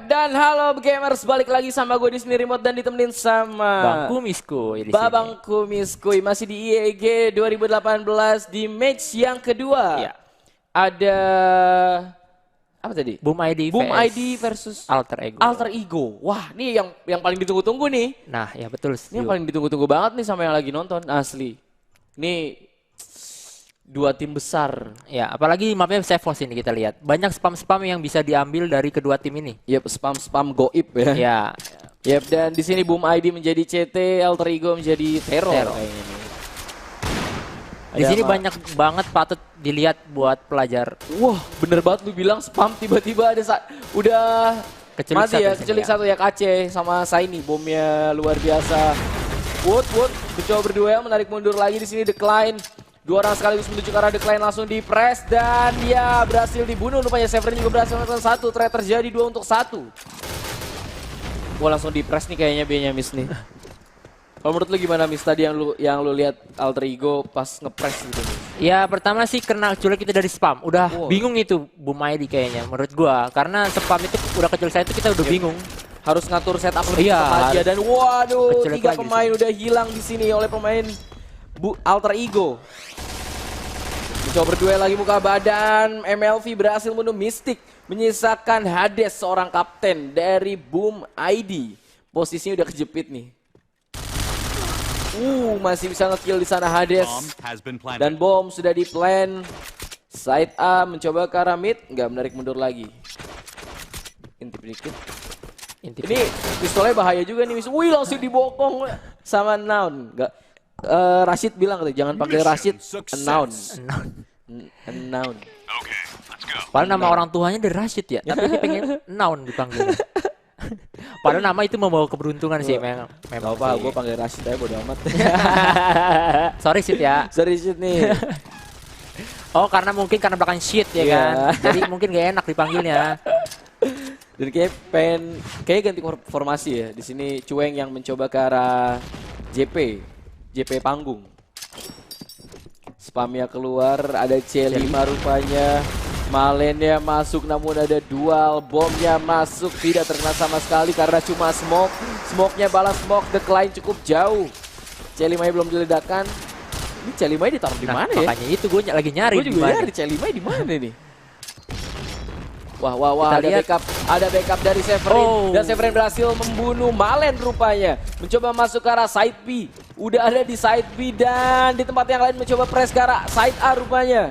Dan halo gamers, balik lagi sama gue di sini Remote dan ditemenin sama Bang Kumiskuy di Babang Kumiskuy. Masih di IEG 2018 di match yang kedua. Iya. Ada apa tadi? Boom ID Boom vs ID versus Alter Ego. Alter Ego. Wah, ini yang paling ditunggu-tunggu nih. Nah, ya betul. Ini yang paling ditunggu-tunggu banget nih sama yang lagi nonton, asli. Ini dua tim besar. Ya, apalagi mapnya Sevos ini kita lihat. Banyak spam-spam yang bisa diambil dari kedua tim ini. Yep, spam goib ya. Ya, Yep, dan di sini Boom ID menjadi CT, Alter Ego menjadi Terror. kayaknya nih. Di Ada sini apa? banyak banget patut dilihat buat pelajar. Wah, bener banget lu bilang spam tiba-tiba ada udah Kecelik mati satu ya, di sini kecelik ya. satu ya KC sama Saini, bomnya luar biasa. Wood mencoba berdua menarik mundur lagi di sini Decline. Dua orang sekaligus menuju ke arah Decline, langsung di press dan ya berhasil dibunuh. Rupanya Severin juga berhasil melakukan satu, trade terjadi 2 untuk 1. Wah, langsung di press nih kayaknya B-nya miss nih. Kalau menurut lu gimana Miss tadi yang lu lihat Alter Ego pas ngepress gitu? Ya, pertama sih karena culik itu dari spam. Udah bingung itu Boom ID kayaknya menurut gua. Karena spam itu udah keculik saya itu kita udah bingung. Harus ngatur setup lebih Iya, cepat aja dan waduh, keculik 3 lagi pemain udah hilang di sini oleh pemain Alter Ego. Mencoba berduel lagi muka badan, MLV berhasil membunuh Mystic, menyisakan Hades seorang kapten dari Boom ID. Posisinya udah kejepit nih. Masih bisa nge-kill di sana Hades. Dan bom sudah di-plan. Side A mencoba ke arah mid, nggak menarik mundur lagi. Intip dikit. Ini pistolnya bahaya juga nih. Wih, langsung dibokong sama Noun. Nggak, Rashid bilang jangan panggil Rashid, Noun. Noun. Padahal nama orang tuanya dari Rashid ya, tapi dia pengen Noun dipanggil. Padahal nama itu membawa keberuntungan sih memang. Gak apa, gue panggil Rashid aja bodo amat. Sorry Sid ya. Sorry Rashid nih. Oh, karena belakang shit ya Iya. kan. Jadi mungkin gak enak dipanggilnya. Dan kayak ganti formasi ya. Di sini Cueng yang mencoba ke arah JP panggung. Spamnya keluar, ada C5 rupanya. Malennya masuk namun ada dual, bomnya masuk tidak terkena sama sekali karena cuma smoke. Smoke-nya balas smoke, Decline cukup jauh. C5 belum diledakkan. Ini C5 ditaruh di mana ya? Makanya itu gue lagi nyari. Gue juga nyari C5 di mana nih? Wah, ada backup dari Severin. Dan Severin berhasil membunuh Malen rupanya. Mencoba masuk ke arah side B. Udah ada di side B dan di tempat yang lain mencoba press ke arah side A rupanya.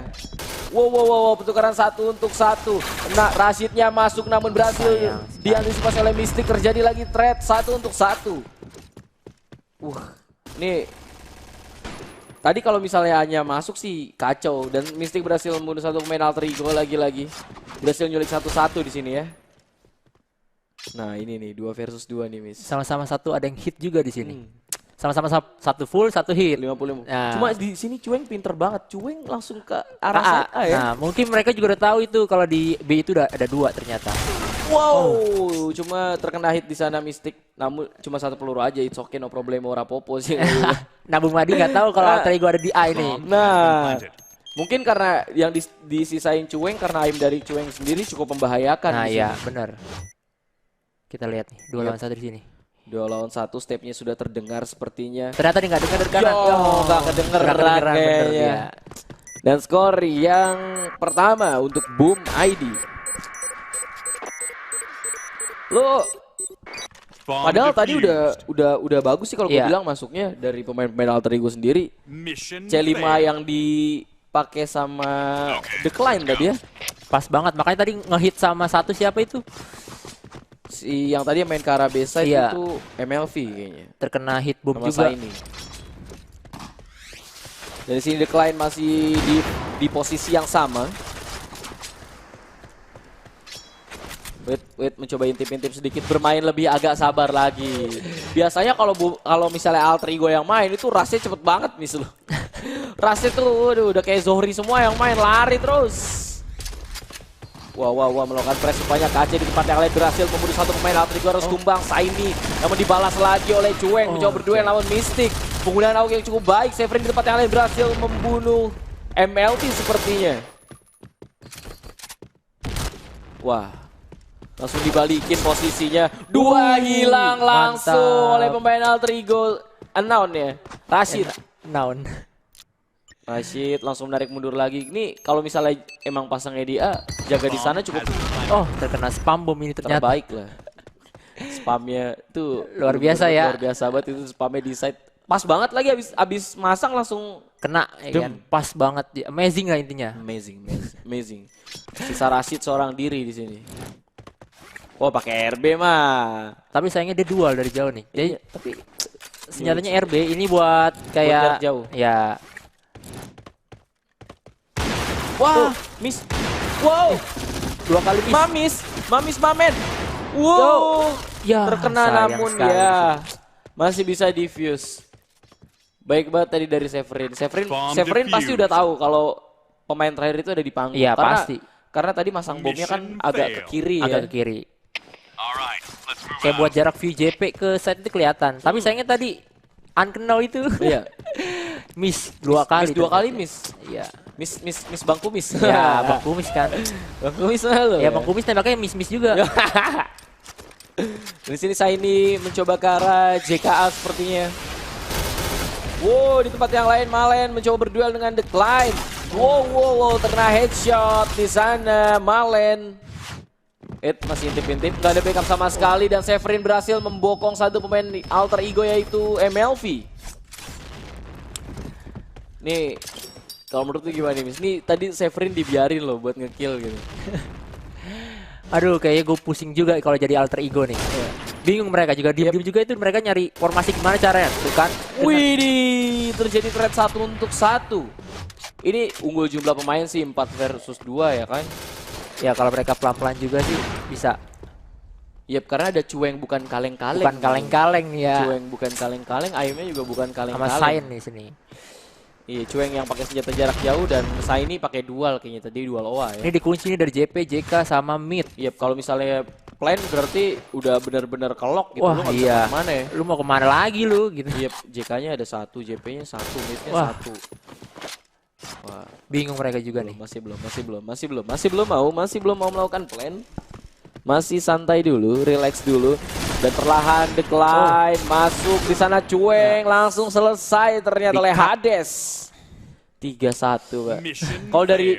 Wow, pertukaran 1 untuk 1. Nah, Rashidnya masuk namun berhasil diantisipasi oleh Mystic. Terjadi lagi trade 1 untuk 1. Nih. Tadi kalau misalnya hanya masuk sih kacau. Dan Mystic berhasil membunuh satu pemain Alter Ego lagi-lagi. Berhasil nyulik 1-1 di sini ya. Nah, ini nih 2 versus 2 nih, Miss. Sama-sama satu ada yang hit juga di sini. Sama-sama satu full, satu hit. 55. Nah. Cuma di sini Cueng pinter banget. Cueng langsung ke arah side A ya. Nah, mungkin mereka juga udah tahu itu kalau di B itu udah ada 2 ternyata. Wow, cuma terkena hit di sana Mystic. Namun cuma 1 peluru aja, it's okay, no problem, ora popo sih. Nah, Bung Madi nggak tahu kalau Alter Ego ada di A ini. Nah, mungkin karena yang disisain Cueng karena aim dari Cueng sendiri cukup membahayakan. Nah, di iya, sini. benar. Kita lihat nih, 2 lawan 1 di sini. 2 lawan 1, stepnya sudah terdengar sepertinya. Ternyata dia nggak dengar dari kanan. Nggak kedengeran kayaknya. Dan skor yang pertama untuk Boom ID. Padahal tadi udah bagus sih kalau gue bilang masuknya dari pemain-pemain Alter Ego sendiri. C5 yang dipakai sama Decline tadi ya. Pas banget, makanya tadi ngehit sama satu siapa itu? Si yang tadi main ke arah B-side itu MLV kayaknya. Terkena hit boom sama juga. Saini. Dari sini Decline masih di posisi yang sama. Wait mencoba intip-intip sedikit, bermain lebih agak sabar lagi. Biasanya kalau misalnya Alter Ego yang main itu rasnya cepet banget nih loh. Rasnya tuh udah kayak Zohri semua yang main lari terus. Wah, melakukan press banyak. KC di tempat yang lain berhasil membunuh satu pemain Alter Ego harus tumbang. Saini namun dibalas lagi oleh Cueng mencoba berduel lawan Mystic. Penggunaan AUG yang cukup baik. Severin di tempat yang lain berhasil membunuh MLT sepertinya. Wah, Langsung dibalikin posisinya. Dua hilang langsung oleh pemain Alter Ego. Unknown ya. Rashid. Naon. Rashid langsung menarik mundur lagi. Ini kalau misalnya emang pasangnya dia jaga di sana cukup Oh, terkena spam bom ini ternyata. terbaik lah. Spamnya tuh Luar biasa ya. Luar biasa banget itu spamnya di side. Pas banget lagi abis masang langsung Kena ya kan? Pas banget. Amazing lah intinya. amazing. Sisa Rashid seorang diri di sini. Oh, pakai RB mah. Tapi sayangnya dia dual dari jauh nih. Jadi Iya, tapi senjatanya RB ini buat kayak jarak jauh. Ya. Wah, miss. Wow, 2 kali miss. Mamis mamen. Wow, Ya, terkena sayang namun sekali. ya masih bisa diffuse. Baik banget tadi dari Severin. Severin pasti udah tahu kalau pemain terakhir itu ada di panggung. Iya, pasti. Karena tadi masang bomnya kan agak ke kiri ya. Agak ke kiri. Kayak buat jarak view JP ke side itu kelihatan. Tapi sayangnya tadi unkenal itu. Iya. Miss 2 kali. Miss 2 kali ternyata. miss. Iya. Miss Bang Kumis. Ya, Bang Kumis kan. Bang Kumis lo. Ya, Bang Kumis tembaknya miss juga. Di sini Saini mencoba ke arah JKA sepertinya. Wow, di tempat yang lain Malen mencoba berduel dengan Decline. Wow, terkena headshot di sana Malen. Masih intip-intip, gak ada backup sama sekali dan Severin berhasil membokong satu pemain Alter Ego yaitu MLV. Nih, kalau menurut lu gimana nih, Miss? Nih tadi Severin dibiarin loh buat ngekill gitu. Aduh, kayaknya gue pusing juga kalau jadi Alter Ego nih. Bingung mereka juga, diem-diem juga itu mereka nyari formasi gimana caranya, tuh kan? Widih, terjadi trade 1 untuk 1. Ini unggul jumlah pemain sih 4 versus 2 ya kan? Ya kalau mereka pelan-pelan juga sih bisa. Yep, karena ada Cueng bukan kaleng-kaleng. Bukan kaleng-kaleng ya. Cueng bukan kaleng-kaleng, Ayumnya juga bukan Sama kaleng-kaleng. Sain nih sini. Iya, Cueng yang pakai senjata jarak jauh dan Saini pakai dual kayaknya tadi dual OA ya. Ini dikunci nih dari JP, JK sama Mid. Yep, kalau misalnya plan berarti udah benar-benar kelok gitu. Wah, Lu nggak bisa iya. kemana ya. Lu mau kemana lagi lu gitu. Yep, JK-nya ada 1, JP-nya 1, Mid-nya Wah. 1. Wah, Bingung mereka juga nih. masih belum mau melakukan plan. Masih santai dulu, relax dulu dan perlahan Decline masuk di sana Cueng langsung selesai ternyata oleh Hades. 3-1, Pak.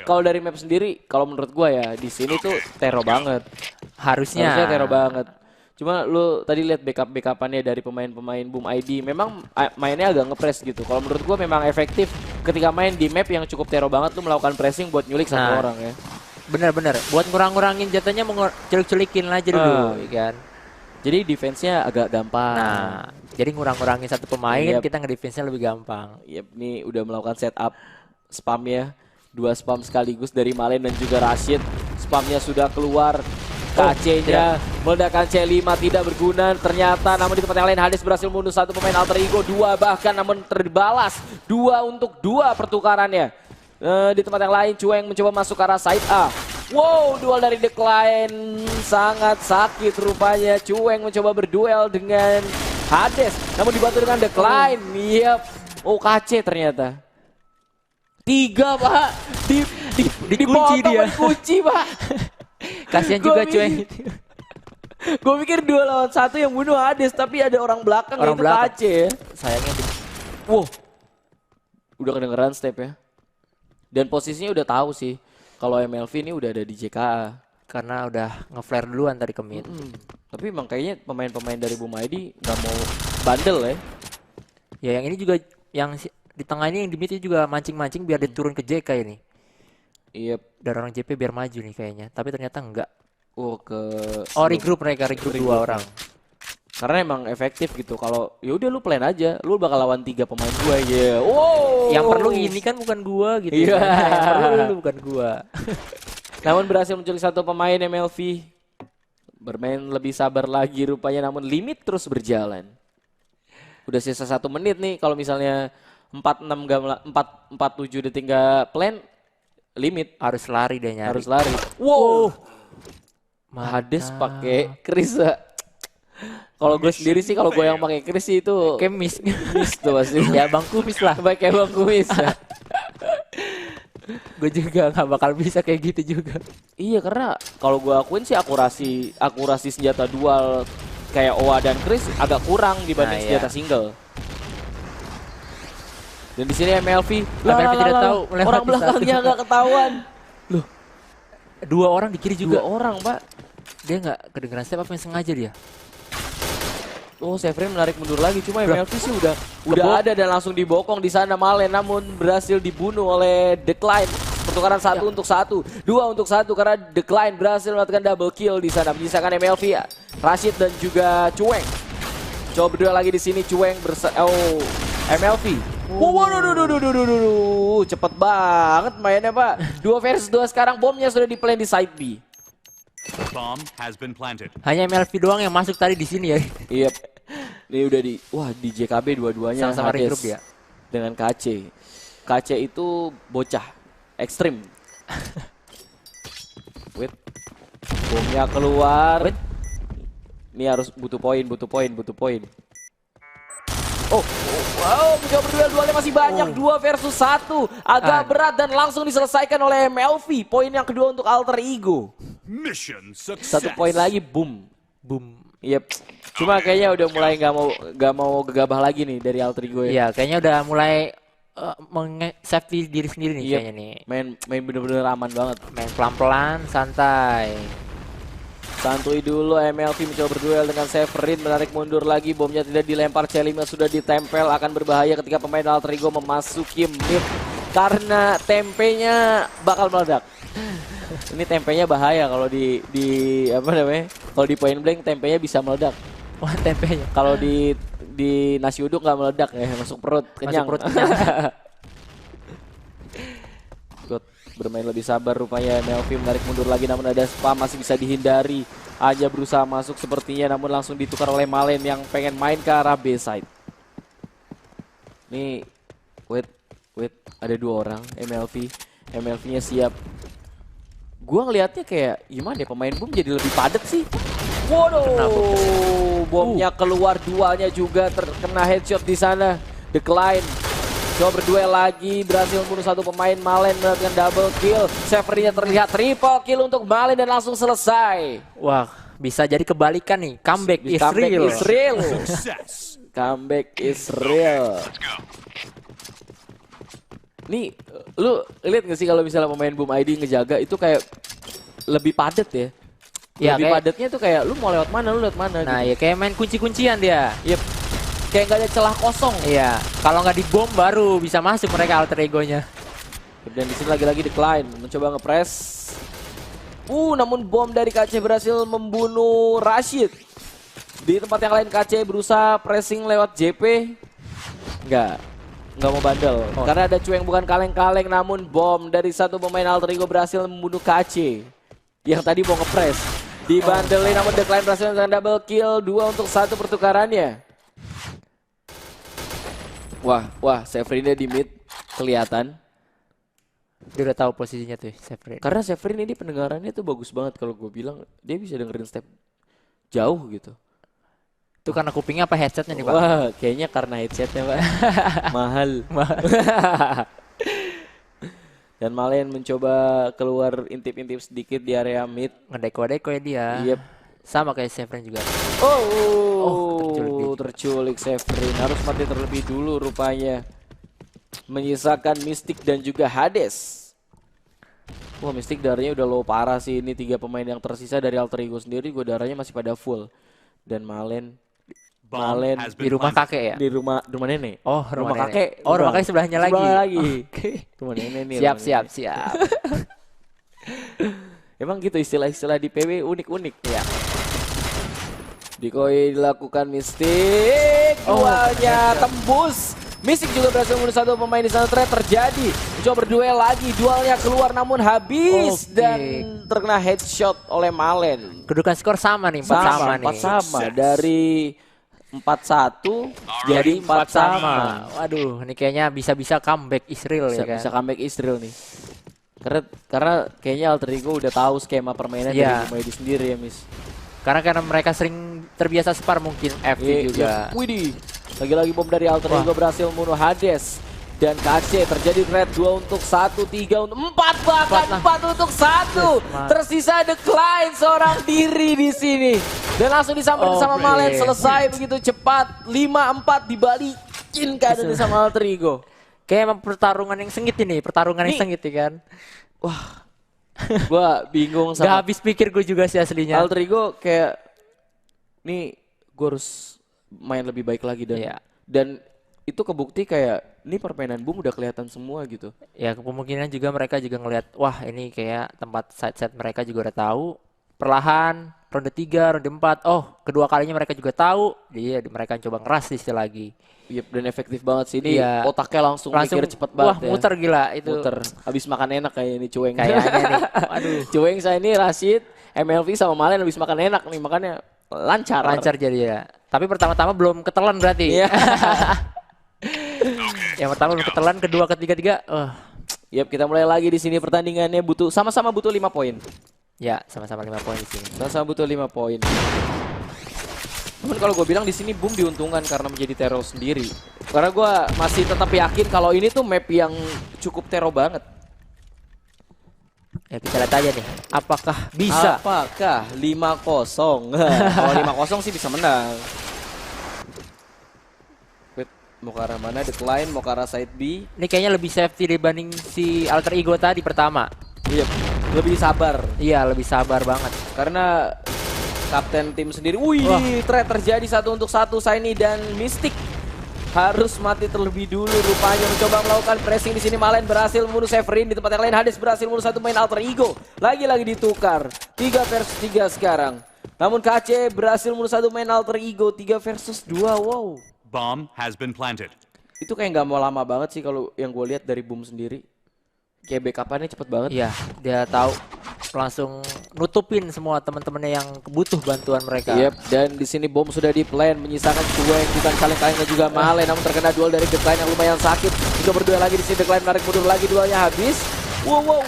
Kalau dari map sendiri, kalau menurut gua ya di sini tuh tero banget. Harusnya Tero banget. Cuma lu tadi lihat backup-backupannya dari pemain-pemain Boom ID memang mainnya agak ngepres gitu. Kalau menurut gua memang efektif ketika main di map yang cukup tero banget lu melakukan pressing buat nyulik satu orang ya. Bener-bener buat ngurang-ngurangin jatuhnya celik-celikin aja dulu ya kan. Jadi defense-nya agak gampang. Nah, jadi ngurang-ngurangin satu pemain Yep. kita ngedefense-nya lebih gampang. Yep, nih udah melakukan setup spamnya. 2 spam sekaligus dari Malen dan juga Rashid. Spamnya sudah keluar. KC-nya meledakan C5 tidak berguna ternyata, namun di tempat yang lain Hades berhasil membunuh satu pemain Alter Ego, 2 bahkan namun terbalas 2 untuk 2 pertukarannya. Di tempat yang lain Cueng mencoba masuk ke arah side A. Wow, duel dari Decline sangat sakit rupanya. Cueng mencoba berduel dengan Hades, namun dibantu dengan Decline. Yep. Oh, KC ternyata. 3, Pak. Dikunci dia. Dikunci, Pak. Kasihan juga Cueng. Gue pikir 2 lawan 1 yang bunuh Hades, tapi ada orang belakang Orang yaitu belakang. KC ya. Sayangnya Wow. Udah kedengeran step ya. Dan posisinya udah tahu sih kalau MLV ini udah ada di JKA. karena udah nge-flare duluan tadi ke mid. Tapi emang kayaknya pemain-pemain dari Boom ID nggak mau bandel ya. Ya yang ini juga yang di tengah ini yang di mid juga mancing-mancing biar dia turun ke JK ini. Iya. Dan orang JP biar maju nih kayaknya. Tapi ternyata enggak. Oh Regroup mereka, regroup 2 orang. Karena emang efektif gitu. Kalau ya udah lu plan aja, lu bakal lawan 3 pemain gua ya. Wow. Yang perlu ini kan bukan gua gitu. Iya. Yang perlu lu bukan gua. Namun berhasil menculik 1 pemain MLV. Bermain lebih sabar lagi rupanya, namun limit terus berjalan. Udah sisa 1 menit nih, kalau misalnya 47 detik nggak plan, limit. Harus lari dia nyari. Harus lari. Wow. Hades pakai Chris. Kalau gue sendiri sih, kalau gue yang pakai Chris sih itu Kemis. miss tuh pasti. Ya Bang Kumis lah. Pakai Bang Kumis. Gue juga nggak bakal bisa kayak gitu juga. Iya, karena kalau gue akuin sih akurasi senjata dual kayak Owa dan Chris agak kurang dibanding Nah, senjata iya. single. Dan di sini MLV, MLV tidak tahu melewati orang belakangnya satu. nggak ketahuan. Loh, 2 orang di kiri juga juga. orang, Pak. Dia nggak kedengeran step apa yang sengaja dia. Oh, Severin menarik mundur lagi, cuma Bro. MLV sih udah ada dan langsung dibokong di sana Malen, namun berhasil dibunuh oleh Decline. Pertukaran 1 untuk 1, 2 untuk 1 karena Decline berhasil melakukan double kill di sana, menyisakan MLV, Rashid dan juga Cueng. Coba berdua lagi di sini Cueng MLV. Waduh, cepet banget mainnya, Pak. 2 versus 2 sekarang, bomnya sudah di plan di side B. Bomb has been planted. Hanya MLV doang yang masuk tadi di sini ya. Iya. Ini udah di JKB dua-duanya Sama-sama Hades regroup ya. dengan KC. KC itu bocah ekstrim. Wait. Bomnya keluar. Wait. Ini harus butuh poin. Wow, mencoba berduel-duelnya masih banyak, 2 versus 1. Agak berat dan langsung diselesaikan oleh MLV. Poin yang kedua untuk Alter Ego. Mission success. 1 poin lagi, boom. Boom. Yep. Cuma kayaknya udah mulai nggak mau gegabah lagi nih dari Alter Ego ya. Iya, kayaknya udah mulai safety diri sendiri nih Yep. kayaknya nih. Main bener-bener aman banget. Main pelan-pelan, santai. Santuy dulu, MLV mencoba berduel dengan Severin, menarik mundur lagi, bomnya tidak dilempar, C5 sudah ditempel, akan berbahaya ketika pemain Alter Ego memasuki mid karena tempenya bakal meledak. Ini tempenya bahaya kalau di apa namanya? Kalau di point blank tempenya bisa meledak. Wah, tempenya. Kalau di nasi uduk nggak meledak ya, masuk perut, kenyang. Masuk perut kenyang. God, bermain lebih sabar rupanya MLV, menarik mundur lagi namun ada spam masih bisa dihindari. Aja berusaha masuk sepertinya namun langsung ditukar oleh Malen yang pengen main ke arah B side. Nih, wait, ada 2 orang MLV-nya siap. Gua ngelihatnya kayak gimana ya, pemain boom jadi lebih padat sih. Waduh, bomnya keluar, dualnya juga terkena headshot di sana. Decline. Coba berduel lagi, berhasil membunuh 1 pemain. Malen mendapatkan double kill. Severinnya terlihat triple kill untuk Malen dan langsung selesai. Wah, bisa jadi kebalikan nih. Comeback is Comeback real. is real. Success. Comeback is real. Nih, lu lihat gak sih kalau misalnya pemain Boom ID ngejaga itu kayak lebih padat ya? Ya, Lebih kayak- padatnya tuh kayak lu mau lewat mana, lu lewat mana. Nah, gitu. ya kayak main kunci-kuncian dia. Yep. Kayak gak ada celah kosong. Iya, kalau nggak dibom baru bisa masuk mereka Alter Ego-nya. Dan di sini lagi-lagi Decline mencoba ngepres. Namun bom dari KC berhasil membunuh Rashid. Di tempat yang lain KC berusaha pressing lewat JP. Nggak mau bandel. Oh. Karena ada Cueng bukan kaleng-kaleng, namun bom dari 1 pemain Alter Ego berhasil membunuh KC. Yang tadi mau ngepres. Dibandelin namun Decline berhasil dengan double kill. 2 untuk 1 pertukarannya. Wah, Severin di mid kelihatan. Dia udah tahu posisinya tuh, Severin. Karena Severin ini pendengarannya tuh bagus banget, kalau gue bilang dia bisa dengerin step jauh gitu. Itu karena kupingnya apa headsetnya nih, Pak? Wah, kayaknya karena headsetnya, Pak. Mahal. Dan Malen mencoba keluar intip-intip sedikit di area mid. Ngedeko-deko ya dia. Yep. Sama kayak Severin juga. Terculik Severin. Harus mati terlebih dulu rupanya. Menyisakan Mystic dan juga Hades. Wah, Mystic darahnya udah low parah sih. Ini 3 pemain yang tersisa dari Alter Ego sendiri, gue darahnya masih pada full. Dan Malen Bomb has Di been rumah planted. kakek ya? di rumah nenek. Oh, rumah nenek. kakek. Oh, rumah kakek sebelahnya lagi. Sebelah lagi. Oke. Rumah nenek nih. Siap, rumah siap, nenek. siap. Emang gitu istilah-istilah di PW unik-unik ya. Decoy dilakukan Mystic. Dualnya tembus. Mystic juga berhasil membunuh 1 pemain di sana. Trade terjadi. Coba berduel lagi. Dualnya keluar namun habis. Oke. Dan terkena headshot oleh Malen. Kedudukan skor sama nih, 4 sama nih. 4 sama. Dari 4-1 jadi 4 sama. Waduh, ini kayaknya bisa-bisa comeback Israel ya kan. Bisa comeback Israel nih. Karena kayaknya Alter Ego udah tahu skema permainan Iya. dari Boom sendiri ya, Miss. Karena mereka sering terbiasa spar mungkin FV juga. Widih. Lagi-lagi bom dari Alter Ego berhasil membunuh Hades. Dan KC terjadi red 2 untuk 1, 3 untuk 4, bahkan 4 untuk 1. Tersisa Decline seorang diri di sini. Dan langsung disamperin sama Malen, selesai begitu cepat. 5-4 dibalikin keadaannya sama Alter Ego. Kayak emang pertarungan yang sengit ini, pertarungan yang sengit ya kan. Wah, gua bingung Gak sama habis pikir gue juga sih aslinya. Alter Ego kayak, nih gue harus main lebih baik lagi dan itu kebukti kayak ini permainan Boom udah kelihatan semua gitu. Ya kemungkinan juga mereka juga ngelihat wah ini kayak tempat side-side mereka juga udah tahu. Perlahan ronde 3, ronde 4. Oh, kedua kalinya mereka juga tahu. Jadi mereka coba ngeras di lagi. Iya, dan efektif banget sih ini. Otaknya langsung mikir cepet banget. Wah, muter gila itu. Muter. Habis makan enak kayak ini Cueng. Kayaknya nih. Aduh. Cueng saya ini Rashid, MLV sama Malen habis makan enak nih, makanya lancar. Lancar jadi ya. Tapi pertama-tama belum ketelan berarti. Iya. Yang pertama belum ketelan, kedua, ketiga. Yap, kita mulai lagi di sini pertandingannya sama-sama butuh 5 poin. Ya, sama-sama 5 poin di sini. Sama-sama butuh 5 poin. Namun kalau gue bilang di sini Boom diuntungkan karena menjadi teror sendiri. Karena gue masih tetap yakin kalau ini tuh map yang cukup teror banget. Ya kita lihat aja nih, apakah bisa? Apakah 5-0? Kalau 5-0 sih bisa menang. Mau ke arah mana? Decline, mau ke arah side B. Ini kayaknya lebih safety dibanding si Alter Ego tadi pertama. Iya, lebih sabar. Iya, lebih sabar banget. Karena kapten tim sendiri. Wih, trade terjadi 1 untuk 1. Shiny dan Mystic harus mati terlebih dulu rupanya. Mencoba melakukan pressing di sini. Malen berhasil membunuh Severin. Di tempat yang lain Hades berhasil membunuh 1 main Alter Ego. Lagi-lagi ditukar. 3 versus 3 sekarang. Namun KC berhasil membunuh 1 main Alter Ego. 3 versus 2. Wow. Bomb has been planted. Itu kayak nggak mau lama banget sih kalau yang gue lihat dari Boom sendiri. Kayak backup-annya cepet banget. Iya, dia tahu langsung nutupin semua teman-temannya yang butuh bantuan mereka. Yep, dan di sini Bom sudah di plan menyisakan Cueng bukan kaleng-kalengnya juga Malen, namun terkena duel dari Decline yang lumayan sakit. Juga berdua lagi di sini Decline menarik mundur lagi, duelnya habis. Wow.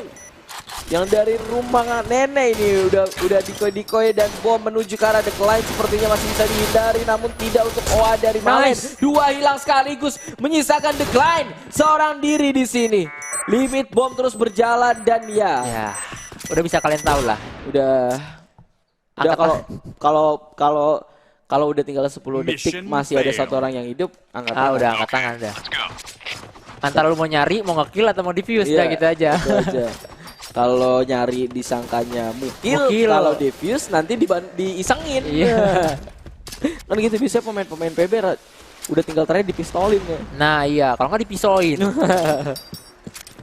Yang dari rumah nenek ini udah dikoy-dikoy dan Bom menuju ke arah Decline sepertinya masih bisa dihindari, namun tidak untuk OA dari Malen. Dua hilang sekaligus menyisakan Decline seorang diri di sini. Limit Bom terus berjalan dan ya udah bisa kalian tahu lah. Udah kalau udah tinggal 10 detik masih ada 1 orang yang hidup, angkat tangan. Udah angkat tangan dah. Antara lu mau nyari, mau nge-kill atau mau defuse dah gitu aja. Gitu aja. Kalau nyari disangkanya mukil, kalau defuse nanti diisengin. Iya. Kan gitu biasanya pemain-pemain PB udah tinggal terakhir dipistolin ya. Nah iya, kalau nggak dipisoin.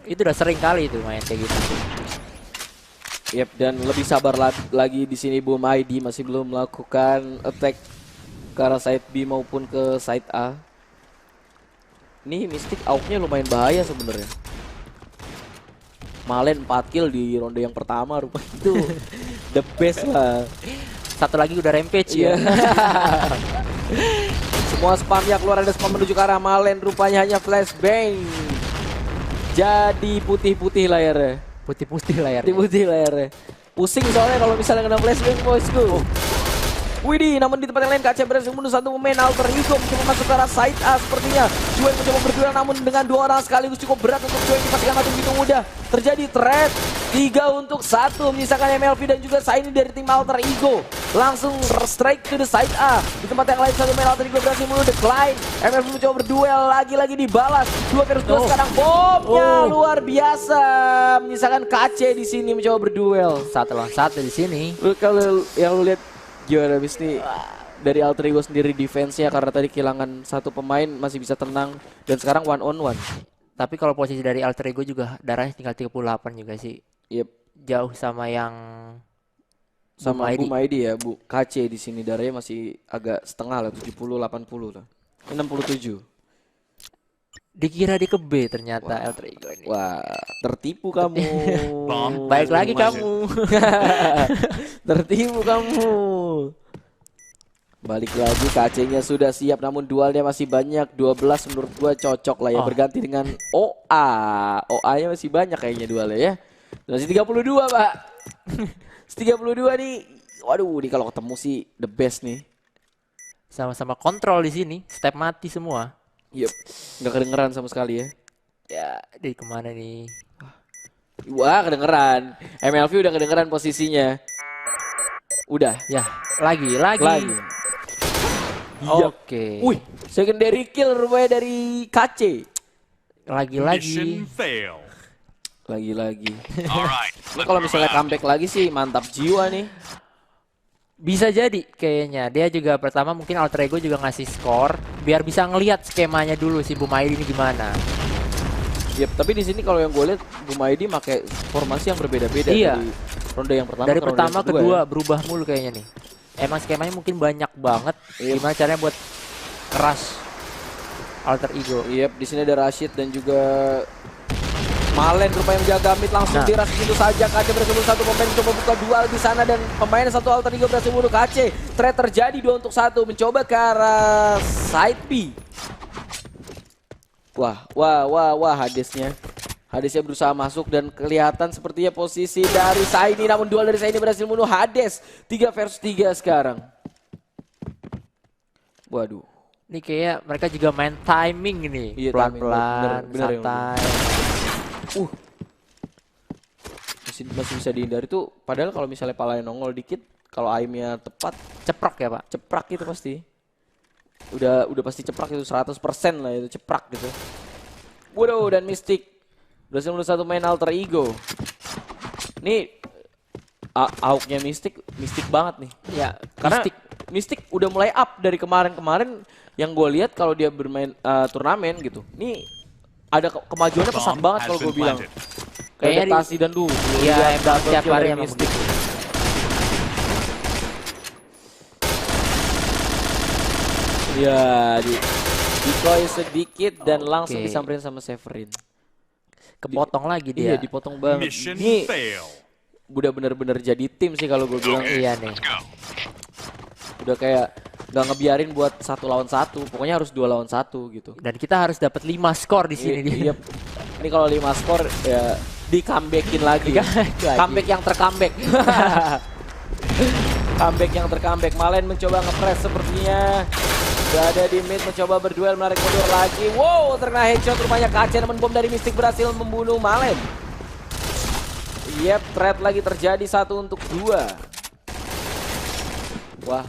Itu udah sering kali itu main kayak gitu. Yep, dan lebih sabar lagi di sini Boom ID masih belum melakukan attack ke arah side B maupun ke side A. Ini Mystic AUK-nya lumayan bahaya sebenarnya. Malen 4 kill di ronde yang pertama rupanya itu the best lah. Satu lagi udah rampage ya. Semua spam ya keluar, ada spam menuju ke arah Malen, rupanya hanya flashbang. Jadi putih-putih layarnya. Putih-putih layarnya. Putih-putih layarnya. Pusing soalnya kalau misalnya kena flashbang bosku. Widih, namun di tempat yang lain KC berhasil membunuh 1 pemain Alter Ego mencoba masuk ke arah side A sepertinya. Cueng mencoba berduel namun dengan 2 orang sekaligus cukup berat untuk Cueng dipastikan mati begitu mudah. Terjadi trade 3 untuk 1 menyisakan MLV dan juga Shiny dari tim Alter Ego. Langsung strike to the side A. Di tempat yang lain 1 pemain Alter Ego berhasil membunuh Decline. MLV mencoba berduel lagi-lagi dibalas. 2 versus 2 sekarang bomnya luar biasa. Menyisakan KC di sini mencoba berduel. 1 lawan 1 di sini. Kalau yang lu lihat gimana abis nih dari Alter Ego sendiri defense-nya karena tadi kehilangan 1 pemain masih bisa tenang dan sekarang 1-on-1. Tapi kalau posisi dari Alter Ego juga darahnya tinggal 38 juga sih. Yep. Jauh sama yang sama Boom ID ya, Bu. KC di sini darahnya masih agak setengah lah, 70-80 lah. 67. Dikira di ke B ternyata Alter Ego ini. Wah, tertipu kamu. Baik lagi kamu. Tertipu kamu. Balik lagi KC-nya sudah siap namun dualnya masih banyak. 12 menurut gua cocok lah ya berganti dengan OA. OA-nya masih banyak kayaknya dualnya ya. Masih 32, Pak. 32 nih. Waduh, nih kalau ketemu sih the best nih. Sama-sama kontrol di sini, step mati semua. Yep, nggak kedengeran sama sekali ya. Ya, dari kemana nih? Wah, kedengeran. MLV udah kedengeran posisinya. Udah. Ya, lagi. Lagi. Oke. Wih, secondary kill rupanya dari KC. Lagi. Mission fail. Lagi. Alright, Ini kalau misalnya comeback lagi sih mantap jiwa nih. Bisa jadi kayaknya. Dia juga pertama mungkin Alter Ego juga ngasih skor biar bisa ngelihat skemanya dulu si Bumaidi ini gimana. Yep, tapi di sini kalau yang gue lihat Bumaidi pakai formasi yang berbeda-beda Iya. dari ronde yang pertama Dari ke ronde pertama yang kedua ya. berubah mulu kayaknya nih. Emang skemanya mungkin banyak banget. Iya. Gimana caranya buat keras Alter Ego. Yep, di sini ada Rashid dan juga Malen rupanya menjaga mid langsung Nah. diras itu saja. KC berhasil bunuh satu pemain mencoba buka duel di sana dan pemain satu Alter Ego berhasil bunuh KC. Trade terjadi 2-1 mencoba ke arah side B. Wah, Hadesnya berusaha masuk dan kelihatan sepertinya posisi dari Saini, namun duel dari Saini berhasil membunuh Hades. 3 versus 3 sekarang. Waduh. Ini kayak mereka juga main timing nih. Iya, Pelan-pelan, timing. Bener yang santai. Masih bisa dihindari tuh. Padahal kalau misalnya palanya nongol dikit, kalau aimnya tepat, Ceprok ya, Pak? ceprak itu pasti. Udah pasti ceprak itu 100% lah itu ceprak gitu. Waduh, dan Mystic berhasil membunuh satu main Alter Ego. Nih AUK-nya Mystic banget nih. Ya, Karena Mystic udah mulai up dari kemarin-kemarin yang gue lihat kalau dia bermain turnamen gitu. Nih ada kemajuannya pesat Bomb banget has kalau gue been bilang. planted. Kayak Kayaknya adaptasi dan Iya, lihat emang double tiap kill hari dari emang Mystic. begitu. Ya, decoy sedikit dan langsung Oke. disamperin sama Severin. Kepotong lagi Iya, dia. dipotong banget. Mission Ini fail. udah bener-bener jadi tim sih kalau gue bilang. Iya nih. Udah kayak nggak ngebiarin buat 1 lawan 1. Pokoknya harus 2 lawan 1 gitu. Dan kita harus dapat 5 skor di sini dia. Iya. Ini kalau 5 skor ya di comebackin lagi. Comeback yang tercomeback. Comeback yang tercomeback. Malen mencoba nge-press sepertinya. Berada di mid mencoba berduel menarik mundur lagi. Wow, terkena headshot rupanya KC, namun bom dari Mystic berhasil membunuh Malen. Yep, trade lagi terjadi 1-2. Wah,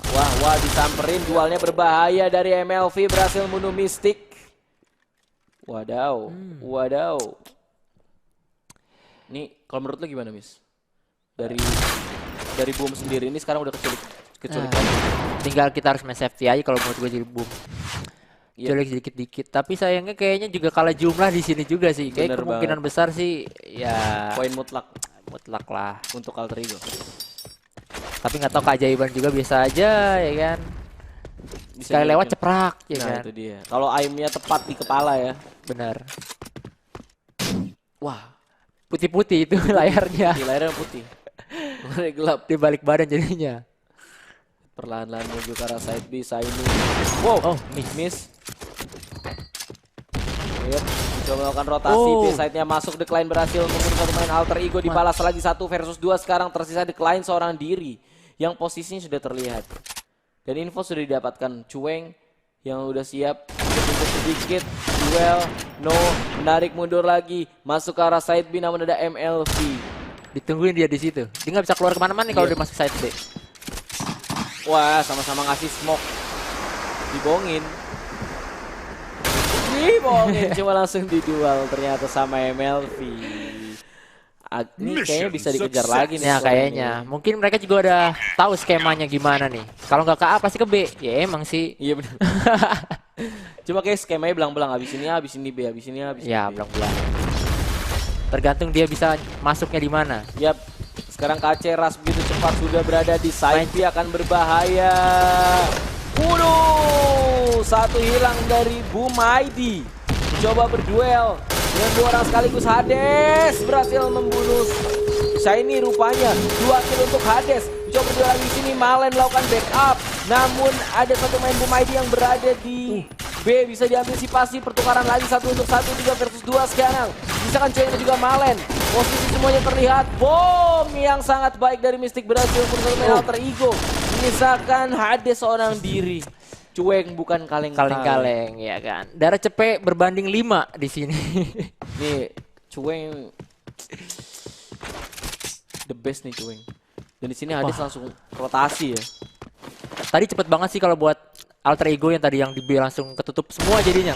disamperin, dualnya berbahaya dari MLV berhasil membunuh Mystic. Wadaw. Nih, kalau menurut lo gimana, Miss? Dari boom sendiri ini sekarang udah keculik. Tinggal kita harus main safety aja kalau menurut gue jadi boom. Iya. Culik sedikit-dikit. Tapi sayangnya kayaknya juga kalah jumlah di sini juga sih. Kayak Bener kemungkinan besar sih ya Poin mutlak mutlak lah. untuk Alter Ego. Tapi nggak tahu keajaiban juga biasa aja ya kan. Bisa Sekali lewat mungkin. ceprak ya Nah, kan. itu dia. Kalau aimnya tepat di kepala ya. Benar. Wah, Putih-putih itu layarnya. di layarnya putih. Mulai gelap. Di balik badan jadinya. Perlahan-lahan menuju ke arah side B, Saini. Wow, Oh, miss. Yep, coba melakukan rotasi, Oh. B-side-nya masuk, Decline berhasil membunuh satu main Alter Ego, dibalas lagi 1 versus 2, sekarang tersisa Decline seorang diri yang posisinya sudah terlihat. Dan info sudah didapatkan, Cueng yang udah siap untuk sedikit, duel, no, menarik mundur lagi, masuk ke arah side B namun ada MLV. Ditungguin dia di situ. Dia nggak bisa keluar kemana-mana nih kalau Iya. dia masuk side B. Wah, sama-sama ngasih smoke. Dibongin. Dibongin, cuma langsung didual ternyata sama MLV. Ini kayaknya bisa dikejar lagi nih. Ya skornya kayaknya. nih. Mungkin mereka juga udah tahu skemanya gimana nih. Kalau nggak ke A pasti ke B. Ya emang sih. Iya benar. Cuma kayak skemanya belang-belang, habis ini A, habis ini B, habis ini A, habis ini Ya B. belang-belang. Tergantung dia bisa masuknya di mana. Yap. Sekarang KC Ras begitu cepat sudah berada di side B, akan berbahaya. Satu hilang dari Bumaidi. Coba berduel dengan 2 orang sekaligus. Hades berhasil membunuh Shiny rupanya. 2 kill untuk Hades. Coba berduel lagi di sini. Malen melakukan backup. Namun ada satu main Bumaidi yang berada di B, bisa diantisipasi pertukaran lagi 1 untuk 1, 3 versus 2 sekarang. Misalkan Cueng dan juga Malen. Posisi semuanya terlihat. Bom yang sangat baik dari Mystic berhasil membunuh Alter Ego. Menyisakan Hades seorang diri. Cueng bukan kaleng-kaleng. Kaleng-kaleng ya kan. Darah cepet berbanding 5 di sini. Nih, Cueng the best nih Cueng. Dan di sini Hades langsung rotasi ya. Tadi cepet banget sih kalau buat alter ego yang tadi yang di B langsung ketutup semua jadinya.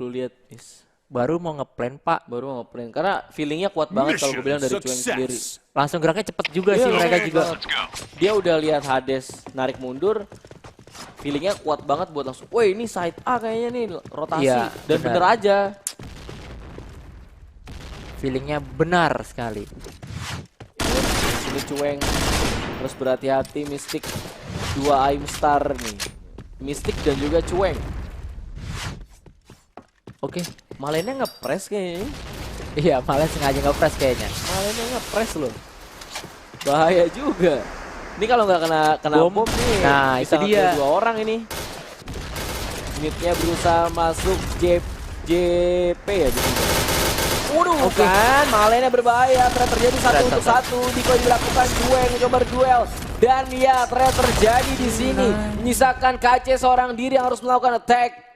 Lu lihat, Miss. Baru mau ngeplan Pak. Baru nge-plan karena feelingnya kuat banget kalau gue bilang dari Cueng sendiri. Success. Langsung geraknya cepet juga sih mereka juga. Let's go. Dia udah lihat Hades narik mundur, feelingnya kuat banget buat langsung, woi ini side A kayaknya nih rotasi. Iya, Dan benar. bener aja. Feelingnya benar sekali. Ini Cueng harus berhati-hati. Mystic 2 Aim Star nih. Mystic dan juga Cueng. Oke. Malennya nge-press kayaknya. Iya, malah sengaja nge-press kayaknya. Malennya nge-press loh. Bahaya juga. Ini kalau nggak kena Bom. bom nih. Nah, bisa itu dia. nge-kill 2 orang ini. Midnya berusaha masuk JP ya di sini. Waduh, kan Malennya berbahaya. Ternyata terjadi 1 untuk 1. Diko dilakukan Cueng coba duel. Dan ya ternyata terjadi di sini. Menyisakan KC seorang diri yang harus melakukan attack.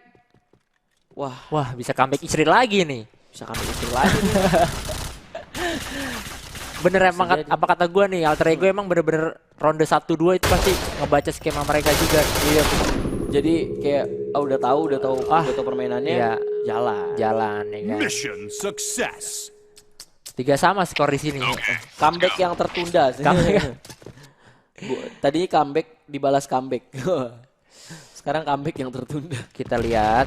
Wah, Wah, bisa comeback istri lagi nih. bisa kami istri lagi nih. Bener emang jadi. apa kata gue nih, alter ego emang bener-bener ronde 1-2 itu pasti ngebaca skema mereka juga. Iya. Jadi kayak udah tahu permainannya. Iya. Jalan. Ya kan. Mission success. 3 sama skor di sini. Comeback yang tertunda sih. Tadinya comeback dibalas comeback. Sekarang comeback yang tertunda. Kita lihat.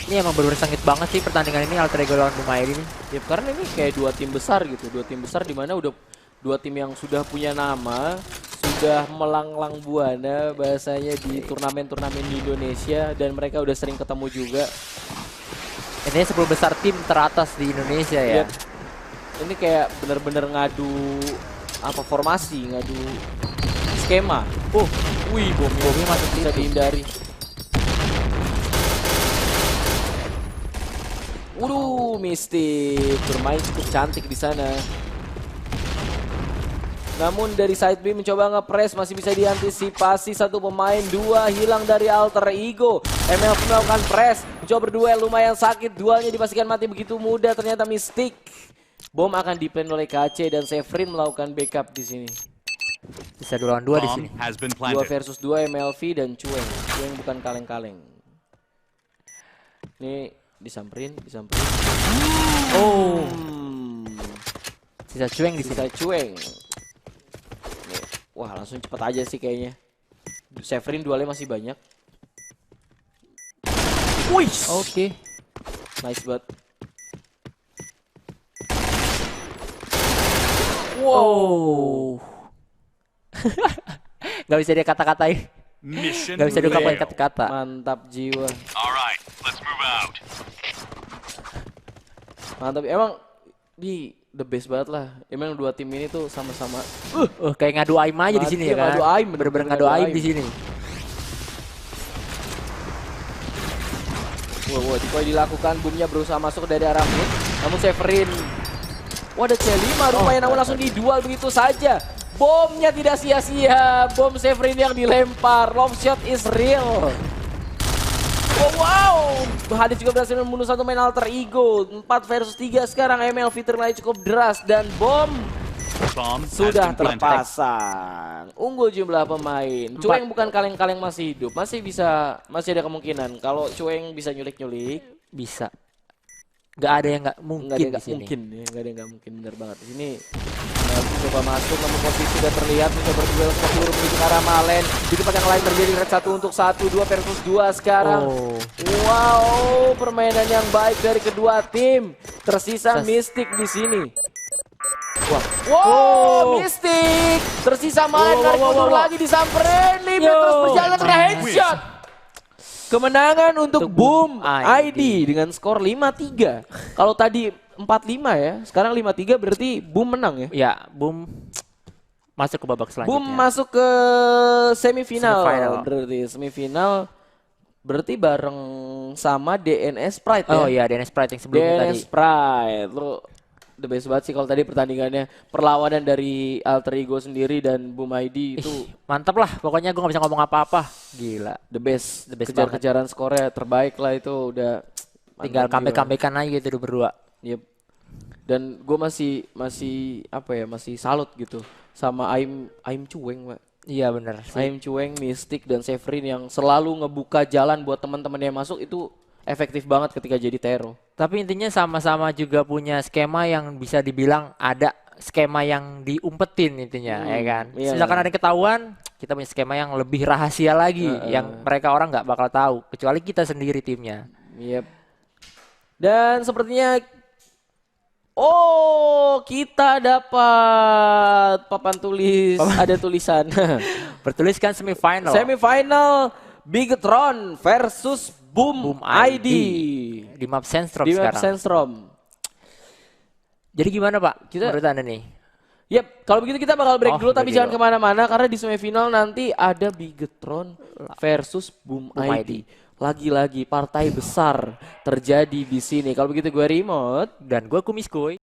Ini emang bener-bener sengit banget sih pertandingan ini alter ego lawan Bumairi ini. Ya karena ini kayak 2 tim besar gitu. 2 tim besar di mana udah 2 tim yang sudah punya nama, sudah melanglang buana bahasanya di turnamen-turnamen di Indonesia dan mereka udah sering ketemu juga. Ini 10 besar tim teratas di Indonesia ya. Iya. Ini kayak bener-bener ngadu formasi, ngadu skema. Wih, bomnya masuk bisa dihindari. Waduh, Mystic bermain cukup cantik di sana. Namun dari side B mencoba nge-press masih bisa diantisipasi satu pemain, 2 hilang dari alter ego. ML melakukan press, mencoba berduel lumayan sakit, dualnya dipastikan mati begitu mudah. Ternyata Mystic. Bom akan diplan oleh KC dan Severin melakukan backup di sini. Bisa 2 lawan 2 di sini. Bomb has been 2 planted. versus 2 MLV dan Cueng. Cueng bukan kaleng-kaleng. Ini disamperin. Oh, sisa Cueng di sini. Sisa Cueng. Nih, wah langsung cepet aja sih kayaknya. Severin dualnya masih banyak. Wih, Oke. nice banget. Wow. Gak bisa dia kata-katain. Mission Gak bisa diungkapkan failed. kata-kata. Mantap jiwa. All right, let's move out. Mantap. Emang di the best banget lah. Emang 2 tim ini tuh sama-sama. Kayak ngadu aim aja di sini ya kan. Ngadu aim, Bener-bener bener-bener ngadu ngadu aim aim. di sini. Wah, Diko dilakukan, boomnya berusaha masuk dari arah mid. Namun Severin. Wah, ada C5 rupanya, namun langsung didual begitu saja. Bomnya tidak sia-sia. Bom Severin yang dilempar. Love shot is real. Wow. Hades juga berhasil membunuh satu main alter ego. 4 versus 3 sekarang. MLV terlalu cukup deras. Dan bom Bomb has sudah been planted. terpasang. Unggul jumlah pemain. Cueng bukan kaleng-kaleng masih hidup. Masih ada kemungkinan. Kalau Cueng bisa nyulik-nyulik. Bisa. Gak ada yang gak mungkin Nggak ada yang di nggak sini. mungkin ya, nggak ada yang nggak mungkin, bener banget di sini. Coba masuk, namun posisi sudah terlihat, mencoba berduel ke peluru menuju ke arah Malen. Di tempat yang lain terjadi red 1 untuk 1, 2 versus 2 sekarang. Oh. Wow, permainan yang baik dari kedua tim. Tersisa Mystic di sini. Wah, wow, Mystic. Tersisa Malen, narik mundur lagi disamperin. Limit terus berjalan kena headshot. Kemenangan untuk Boom ID dengan skor 5-3. Kalau tadi 4-5 ya, sekarang 5-3 berarti Boom menang ya. Ya, Boom masuk ke babak selanjutnya. Boom masuk ke semifinal. Semifinal. Berarti semifinal berarti bareng sama DNS Pride ya. Oh iya, DNS Pride yang sebelumnya DNS tadi. Pride. Lo the best banget sih kalau tadi pertandingannya. Perlawanan dari Alter Ego sendiri dan Boom ID itu Mantap lah, pokoknya gue gak bisa ngomong apa-apa. Gila. The best The best kejar-kejaran skornya terbaik lah itu udah Tinggal mantap jiwa. comeback-comebackan aja gitu berdua. Yep. Dan gue masih apa ya, masih salut gitu sama Aim Cueng, Pak. Iya bener sih. Aim Cueng, Mystic dan Severin yang selalu ngebuka jalan buat teman-teman yang masuk itu efektif banget ketika jadi Tero. Tapi intinya sama-sama juga punya skema yang bisa dibilang ada skema yang diumpetin intinya, ya kan. iya. Misalkan ada yang ketahuan, kita punya skema yang lebih rahasia lagi, yang mereka orang nggak bakal tahu, kecuali kita sendiri timnya. Yep. Dan sepertinya kita dapat papan tulis, ada tulisan. Bertuliskan semifinal. Semifinal Bigetron versus Boom ID di map Sandstorm di map sekarang. Sandstorm. Jadi gimana Pak? Kita- Menurut Anda nih? Yep, kalau begitu kita bakal break Oh, dulu tapi break jangan dulu. kemana-mana karena di semifinal nanti ada Bigetron versus Boom Boom ID. Lagi-lagi partai besar terjadi di sini. Kalau begitu gue Remote. Dan gue Kumiskoy.